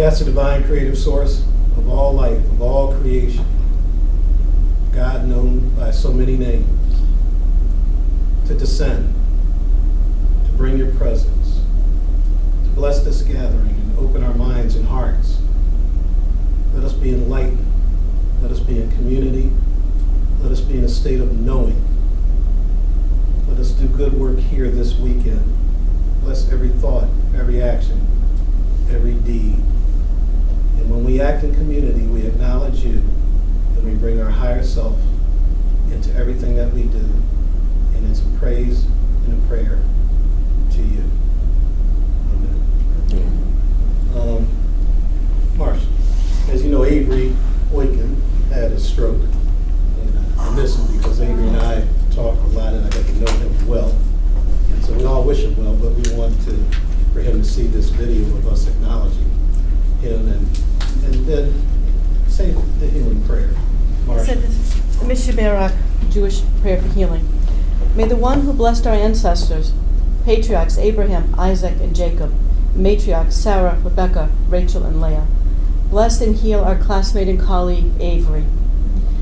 We ask the divine creative source of all life, of all creation, God known by so many names, to descend, to bring your presence, to bless this gathering and open our minds and hearts. Let us be enlightened. Let us be in community. Let us be in a state of knowing. Let us do good work here this weekend. Bless every thought, every action, every deed. And when we act in community, we acknowledge you and we bring our higher self into everything that we do. And it's a praise and a prayer to you. Amen. Marcia, as you know, Avery Boykin had a stroke. And I miss him because Avery and I talk a lot and I got to know him well. And so we all wish him well, but we want for him to see this video of us acknowledging him and then say the healing prayer. Marcia. The Mishaberak Jewish prayer for healing. May the one who blessed our ancestors, patriarchs Abraham, Isaac, and Jacob, matriarchs Sarah, Rebecca, Rachel, and Leah, bless and heal our classmate and colleague Avery.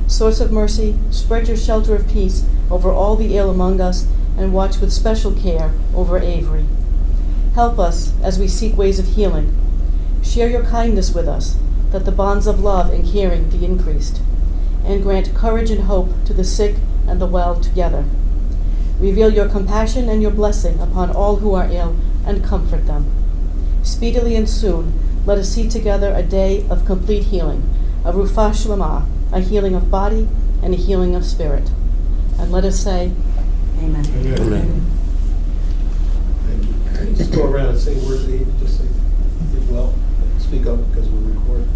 Source of mercy, spread your shelter of peace over all the ill among us and watch with special care over Avery. Help us as we seek ways of healing. Share your kindness with us, that the bonds of love and caring be increased, and grant courage and hope to the sick and the well together. Reveal your compassion and your blessing upon all who are ill and comfort them. Speedily and soon, let us see together a day of complete healing, a Rufah Shlema, a healing of body and a healing of spirit. And let us say, Amen. Amen. Amen. Thank you. Can you just go around and say words to Avery? Just say, get well. Speak up because we're recording.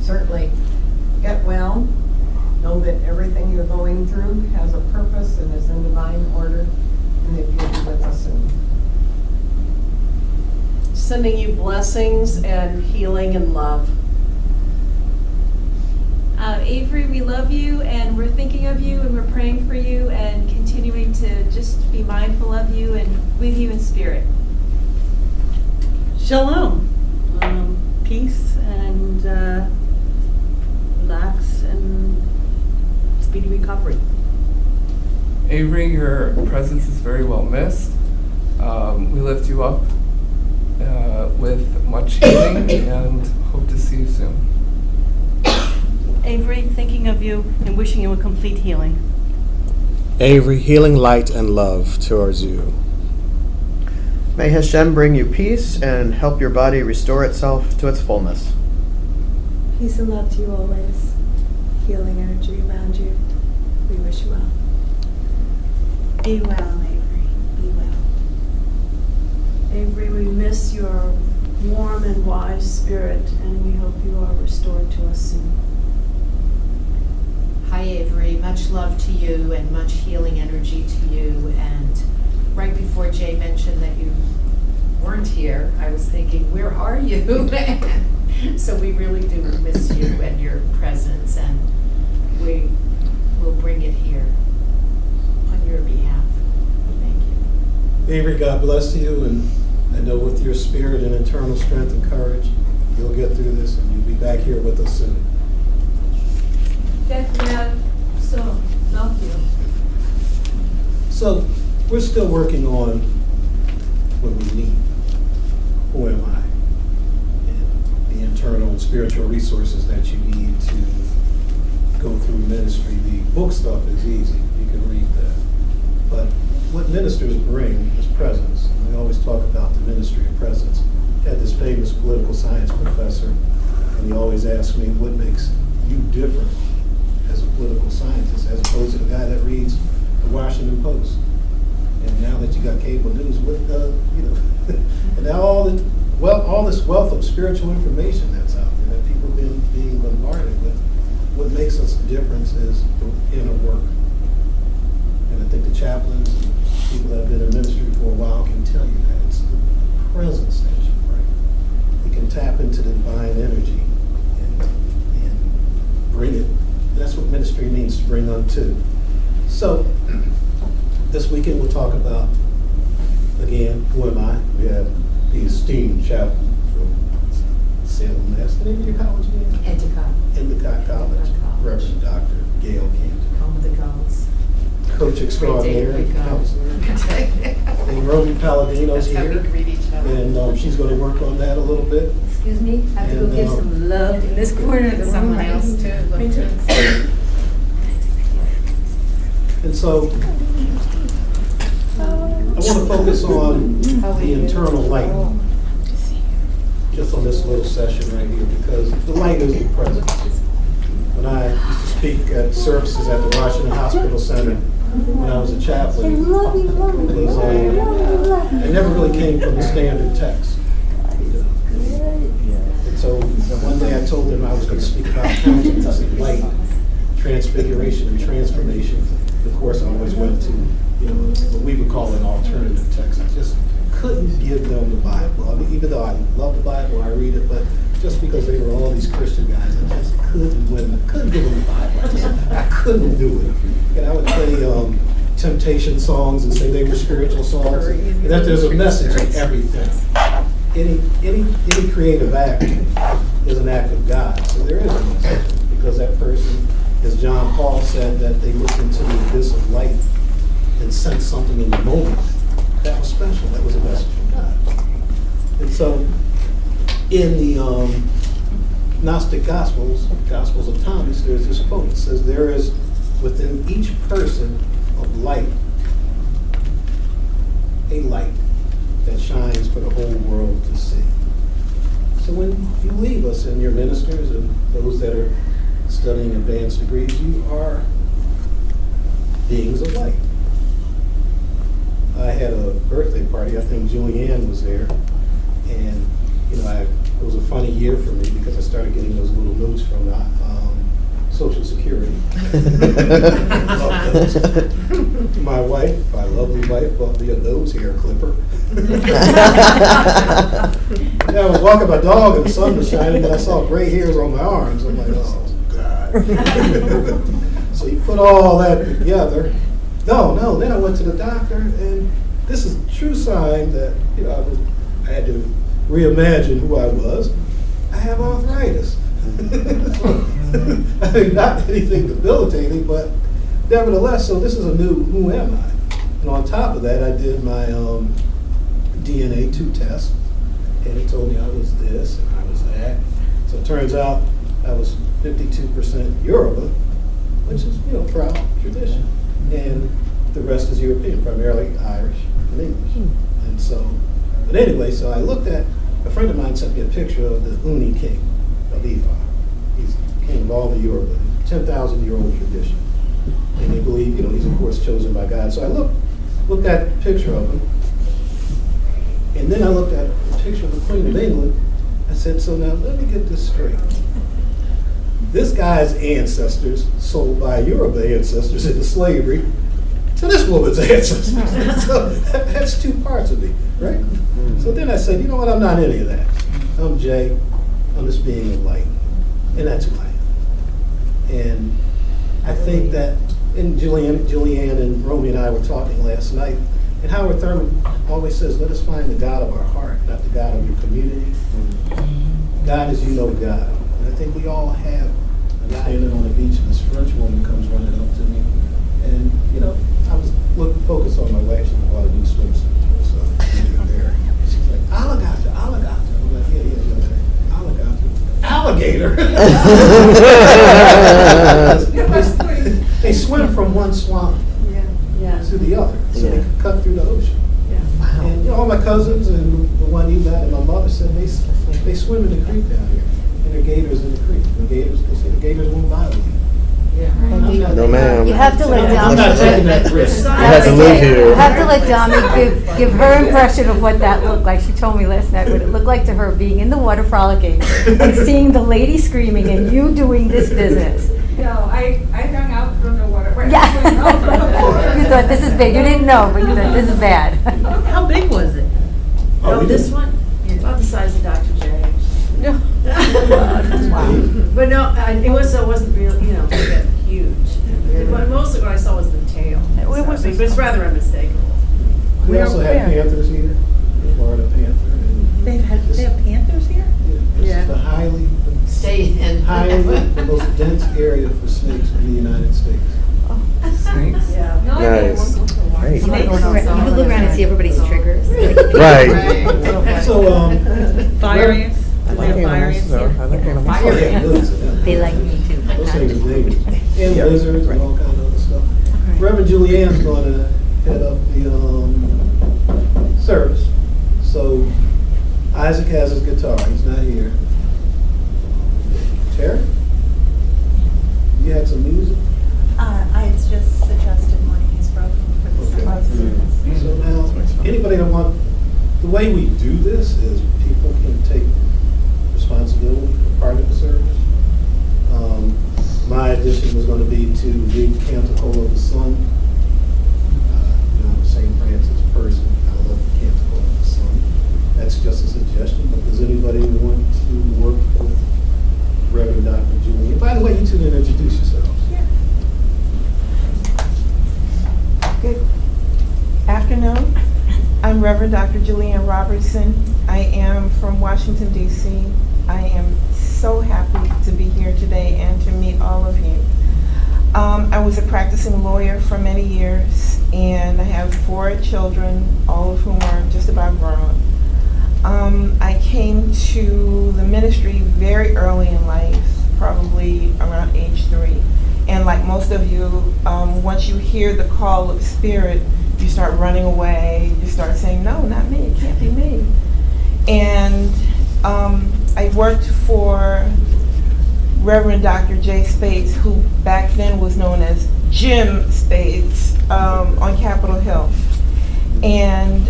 Certainly. Get well. Know that everything you're going through has a purpose and is in divine order, and that you'll be with us soon. Sending you blessings and healing and love. Avery, we love you and we're thinking of you and we're praying for you and continuing to just be mindful of you and with you in spirit. Shalom. Peace and relax and speedy recovery. Avery, your presence is very well missed. We lift you up with much healing and hope to see you soon. Avery, thinking of you and wishing you a complete healing. Avery, healing light and love towards you. May Hashem bring you peace and help your body restore itself to its fullness. Peace and love to you always. Healing energy around you. We wish you well. Be well, Avery. Be well. Avery, we miss your warm and wise spirit, and we hope you are restored to us soon. Hi, Avery. Much love to you and much healing energy to you. And right before Jay mentioned that you weren't here, I was thinking, where are you? So we really do miss you and your presence, and we will bring it here on your behalf. Thank you. Avery, God bless you, and I know with your spirit and internal strength and courage, you'll get through this and you'll be back here with us soon. So, love you. So, we're still working on when we meet. Who am I? And the internal and spiritual resources that you need to go through ministry. The book stuff is easy. You can read that. But what ministers bring is presence. And we always talk about the ministry of presence. I had this famous political science professor, and he always asked me, what makes you different as a political scientist as opposed to the guy that reads the Washington Post? And now that you got cable news, what and now all this wealth of spiritual information that's out there that people have been being bombarded with, what makes us different is the inner work. And I think the chaplains and people that have been in ministry for a while can tell you that. It's the presence that you bring. You can tap into the divine energy and bring it. That's what ministry means, to bring unto. So, this weekend we'll talk about, again, who am I? We have the esteemed chaplain, Salem, Mass. The name of your college again? Endicott, Endicott College. Endicott College. Reverend Dr. Gail Cantor. home of the gulls. Coach extraordinaire Great day, and counselor. great And Romy Palladino's That's how we here. greet each other. And she's going to work on that a little bit. Excuse me, I have to go And, give some love in this corner of the room. Someone else too. Me too. And so I want to focus on the internal light, just on this little session right here, because the light is the presence. When I used to speak at services at the Washington Hospital Center, when I was a chaplain, I never really came from the standard text. And so one day I told them I was going to speak about countenance and light, transfiguration and transformation. Of course, I always went to, what we would call an alternative text. I just couldn't give them the Bible. I mean, even though I love the Bible, I read it, but just because they were all these Christian guys, I just couldn't give them the Bible. I couldn't do it. And I would play temptation songs and say they were spiritual songs, and that there's a message in everything. Any creative act is an act of God, so there is a message, because that person, as John Paul said, that they looked into the abyss of light and sensed something in the moment. That was special. That was a message from God. And so, in the Gnostic Gospels of Thomas, there's this quote. It says, "There is within each person of light a light that shines for the whole world to see." So when you leave us and your ministers and those that are studying advanced degrees, you are beings of light. I had a birthday party. I think Julianne was there, and it was a funny year for me because I started getting those little notes from Social Security. Love those. My wife, my lovely wife, bought me a nose hair clipper. I was walking my dog and the sun was shining, and I saw gray hairs on my arms. I'm like, oh God. So you put all that together. No, then I went to the doctor, and this is a true sign that I had to reimagine who I was. I have arthritis. I mean, not anything debilitating, but nevertheless, so this is a new who am I? And on top of that, I did my DNA 2 test, and it told me I was this and I was that. So it turns out I was 52% Yoruba, which is, proud tradition. And the rest is European, primarily Irish and English. And so, but anyway, so I looked at, a friend of mine sent me a picture of the Uni king of Ifa. He's king of all the Yoruba, 10,000-year-old tradition. And they believe, he's of course chosen by God. So I looked at a picture of him, and then I looked at a picture of the Queen of England. I said, so now let me get this straight. This guy's ancestors sold by Yoruba ancestors into slavery to this woman's ancestors. So that's two parts of me, right? So then I said, you know what, I'm not any of that. I'm Jay, I'm this being of light, and that's who I am. And I think that, and Julianne and Romy and I were talking last night, and Howard Thurman always says, let us find the God of our heart, not the God of your community. God is God. And I think we all have a guy on the beach, and this French woman comes running up to me. And, I was focused on my wife. She bought a new swimsuit. So there. And she's like, alligator. I'm like, yeah, alligator. They swim from one swamp to the other, so they can cut through the ocean. Wow. And all my cousins and the one you met and my mother said they swim in the creek down here. And there are gators in the creek. They say the gators won't violate you. No, ma'am. You have to let I'm not taking that Dami, risk. You have to live here. you have to let Dami give her impression of what that looked like. She told me last night what it looked like to her being in the water frolicking and seeing the lady screaming and you doing this business. No, I hung out from the water. Yeah. You thought this is big. You didn't know, but you thought this is bad. How big was it? Oh, This one? About the size of Dr. J. Yeah. Wow. But no, it wasn't real, huge. But most of what I saw was the tail. It was big, but it's rather unmistakable. We also have panthers here, the Florida panther. They have panthers here? This is the stay in. Highly, the most dense area for snakes in the United States. Snakes? Yeah. No, I didn't. Nice. Great. You could go around and see everybody's triggers. Right. So, Fire Rev- ants? I Do like they have fire animals, ants so here? I like animals. Fire oh, yeah, ants. lizards, yeah. They like me too, but Those not things are you. dangerous. And Yeah. lizards and all kind of other stuff. Reverend Julianne's gonna head up the service. So Isaac has his guitar, he's not here. Terry? You had some music? I just suggested morning is broken for the Okay. sunrise service. So now, anybody that want, the way we do this is people can take responsibility for part of the service. My addition was gonna be to read Canticle of the Sun. You know, I'm a St. Francis person, I love the Canticle of the Sun. That's just a suggestion, but does anybody want to work with Reverend Dr. Julian? By the way, you two didn't introduce yourselves. Good afternoon. I'm Reverend Dr. Julianne Robertson. I am from Washington, D.C. I am so happy to be here today and to meet all of you. I was a practicing lawyer for many years, and I have 4 children, all of whom are just about grown. I came to the ministry very early in life, probably around age 3. And like most of you, once you hear the call of spirit, you start running away. You start saying, no, not me, it can't be me. And I worked for Reverend Dr. J. Speights, who back then was known as Jim Speights, on Capitol Hill. And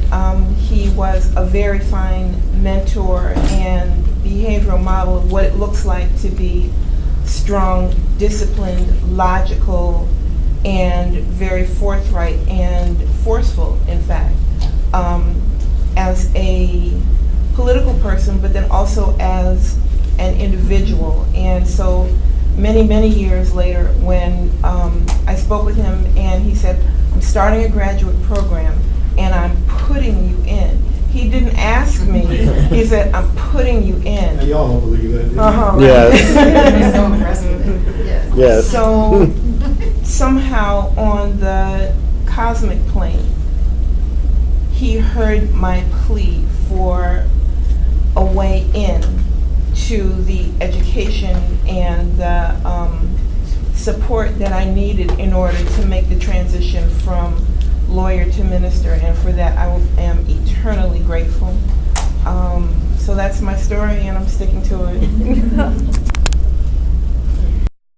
he was a very fine mentor and behavioral model of what it looks like to be strong, disciplined, logical, and very forthright and forceful, in fact, as a political person, but then also as an individual. And so many years later, when I spoke with him and he said, I'm starting a graduate program and I'm putting you in. He didn't ask me, he said, I'm putting you in. Now, y'all don't believe that, do you? Uh-huh. I'm so impressed with it, yes. Yes. So somehow on the cosmic plane, he heard my plea for a way in to the education and the support that I needed in order to make the transition from lawyer to minister, and for that I am eternally grateful. So that's my story, and I'm sticking to it.